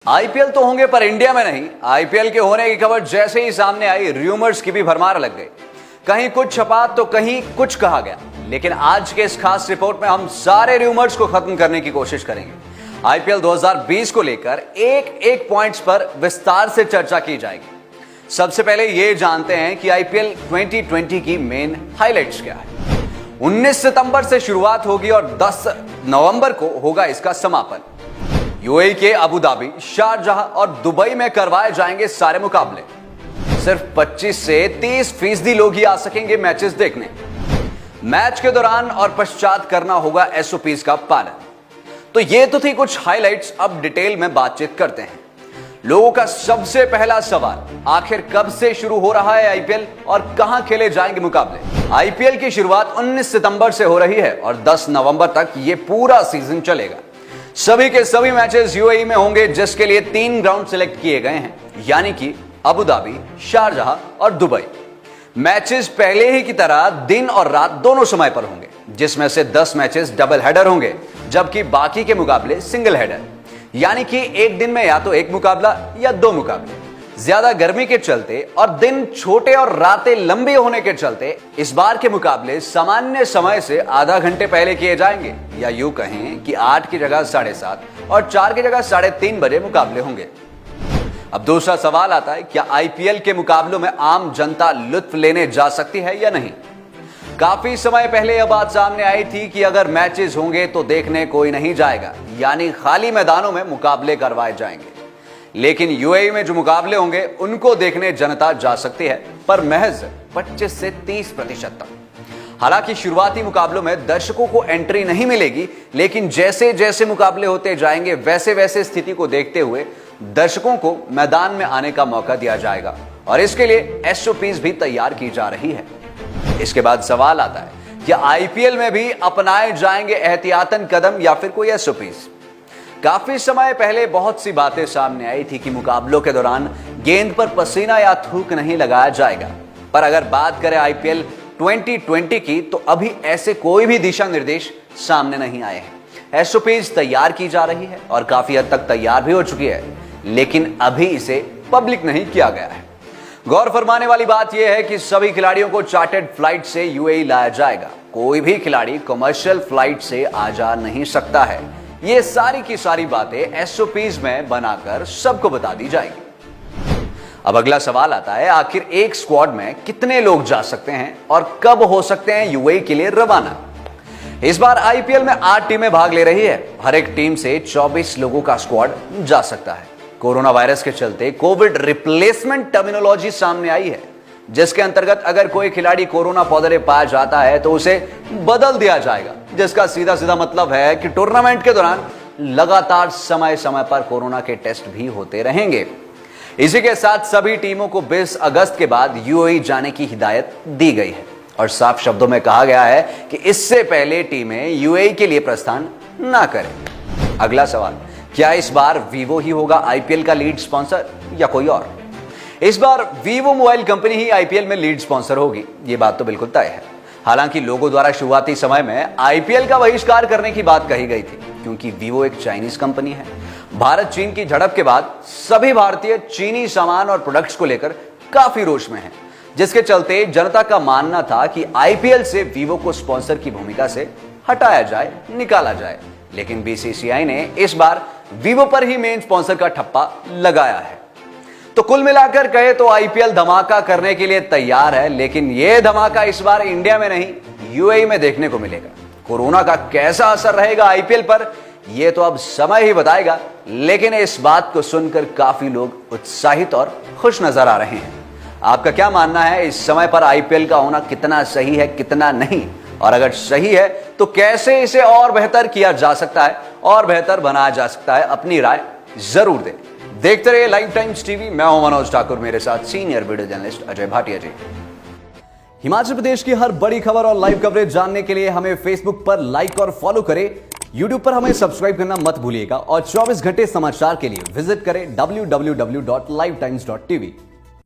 IPL तो होंगे पर इंडिया में नहीं। आईपीएल के होने की खबर जैसे ही सामने आई, र्यूमर्स की भी भरमार लग गई। कहीं कुछ छपा तो कहीं कुछ कहा गया, लेकिन आज के इस खास रिपोर्ट में हम सारे र्यूमर्स को खत्म करने की कोशिश करेंगे। आईपीएल 2020 को लेकर एक एक पॉइंट्स पर विस्तार से चर्चा की जाएगी। सबसे पहले यह जानते हैं कि आईपीएल 2020 की मेन हाइलाइट्स क्या है। 19 सितंबर से शुरुआत होगी और 10 नवंबर को होगा इसका समापन। यूएई के अबू धाबी, शारजाह और दुबई में करवाए जाएंगे सारे मुकाबले। सिर्फ 25 से 30% लोग ही आ सकेंगे मैचेस देखने। मैच के दौरान और पश्चात करना होगा एसओपीज का पालन। तो ये तो थी कुछ हाइलाइट्स, अब डिटेल में बातचीत करते हैं। लोगों का सबसे पहला सवाल, आखिर कब से शुरू हो रहा है आईपीएल और कहां खेले जाएंगे मुकाबले। आईपीएल की शुरुआत 19 सितंबर से हो रही है और 10 नवंबर तक ये पूरा सीजन चलेगा। सभी के सभी मैचेस यूएई में होंगे, जिसके लिए 3 ग्राउंड सिलेक्ट किए गए हैं, यानी कि अबू धाबी, शारजाह और दुबई। मैचेस पहले ही की तरह दिन और रात दोनों समय पर होंगे, जिसमें से 10 मैचेस डबल हेडर होंगे, जबकि बाकी के मुकाबले सिंगल हेडर, यानी कि एक दिन में या तो एक मुकाबला या 2 मुकाबले। ज्यादा गर्मी के चलते और दिन छोटे और रातें लंबी होने के चलते इस बार के मुकाबले सामान्य समय से आधा घंटे पहले किए जाएंगे, या यूं कहें कि 8 की जगह 7:30 और 4 की जगह 3:30 बजे मुकाबले होंगे। अब दूसरा सवाल आता है, क्या आईपीएल के मुकाबलों में आम जनता लुत्फ लेने जा सकती है या नहीं। काफी समय पहले यह बात सामने आई थी कि अगर मैचेस होंगे तो देखने कोई नहीं जाएगा, यानी खाली मैदानों में मुकाबले करवाए जाएंगे। लेकिन यूएई में जो मुकाबले होंगे उनको देखने जनता जा सकती है, पर महज 25 से 30% तक। हालांकि शुरुआती मुकाबलों में दर्शकों को एंट्री नहीं मिलेगी, लेकिन जैसे जैसे मुकाबले होते जाएंगे वैसे वैसे स्थिति को देखते हुए दर्शकों को मैदान में आने का मौका दिया जाएगा, और इसके लिए एसओपीज भी तैयार की जा रही है। इसके बाद सवाल आता है कि आईपीएल में भी अपनाए जाएंगे एहतियातन कदम या फिर कोई एसओपीज। काफी समय पहले बहुत सी बातें सामने आई थी कि मुकाबलों के दौरान गेंद पर पसीना या थूक नहीं लगाया जाएगा, पर अगर बात करें आईपीएल 2020 की, तो अभी ऐसे कोई भी दिशा निर्देश सामने नहीं आए हैं। एसओपीज तैयार की जा रही है और काफी हद तक तैयार भी हो चुकी है, लेकिन अभी इसे पब्लिक नहीं किया गया है। गौर फरमाने वाली बात यह है कि सभी खिलाड़ियों को चार्टर्ड फ्लाइट से यूएई लाया जाएगा। कोई भी खिलाड़ी कमर्शियल फ्लाइट से आ जा नहीं सकता है। ये सारी की सारी बातें एसओपीज में बनाकर सबको बता दी जाएगी। अब अगला सवाल आता है, आखिर एक स्क्वाड में कितने लोग जा सकते हैं और कब हो सकते हैं यूएई के लिए रवाना। इस बार आईपीएल में 8 टीमें भाग ले रही है। हर एक टीम से 24 लोगों का स्क्वाड जा सकता है। कोरोना वायरस के चलते कोविड रिप्लेसमेंट टर्मिनोलॉजी सामने आई है, जिसके अंतर्गत अगर कोई खिलाड़ी कोरोना पॉजिटिव पाया जाता है तो उसे बदल दिया जाएगा, जिसका सीधा सीधा मतलब है कि टूर्नामेंट के दौरान लगातार समय समय पर कोरोना के टेस्ट भी होते रहेंगे। इसी के साथ सभी टीमों को 20 अगस्त के बाद यूएई जाने की हिदायत दी गई है और साफ शब्दों में कहा गया है कि इससे पहले टीमें यूएई के लिए प्रस्थान ना करें। अगला सवाल, क्या इस बार वीवो ही होगा आईपीएल का लीड स्पॉन्सर या कोई और। इस बार वीवो मोबाइल कंपनी ही आईपीएल में लीड स्पॉन्सर होगी, ये बात तो बिल्कुल तय है। हालांकि लोगों द्वारा शुरुआती समय में आईपीएल का बहिष्कार करने की बात कही गई थी, क्योंकि वीवो एक चाइनीज कंपनी है। भारत चीन की झड़प के बाद सभी भारतीय चीनी सामान और प्रोडक्ट्स को लेकर काफी रोष में हैं, जिसके चलते जनता का मानना था कि आईपीएल से वीवो को स्पॉन्सर की भूमिका से हटाया जाए, निकाला जाए। लेकिन बीसीसीआई ने इस बार वीवो पर ही मेन स्पॉन्सर का ठप्पा लगाया है। तो कुल मिलाकर कहे तो आईपीएल धमाका करने के लिए तैयार है, लेकिन यह धमाका इस बार इंडिया में नहीं यूएई में देखने को मिलेगा। कोरोना का कैसा असर रहेगा आईपीएल पर, यह तो अब समय ही बताएगा, लेकिन इस बात को सुनकर काफी लोग उत्साहित और खुश नजर आ रहे हैं। आपका क्या मानना है, इस समय पर आईपीएल का होना कितना सही है, कितना नहीं, और अगर सही है तो कैसे इसे और बेहतर किया जा सकता है और बेहतर बनाया जा सकता है, अपनी राय जरूर दें। देखते रहिए लाइव टाइम्स टीवी। मैं हूं मनोज ठाकुर, मेरे साथ senior video journalist Ajay Bhatia ji. Himachal Pradesh की हर बड़ी खबर और लाइव कवरेज जानने के लिए हमें फेसबुक पर लाइक और फॉलो करें। यूट्यूब पर हमें सब्सक्राइब करना मत भूलिएगा और 24 घंटे समाचार के लिए विजिट करें www.livetimes.tv।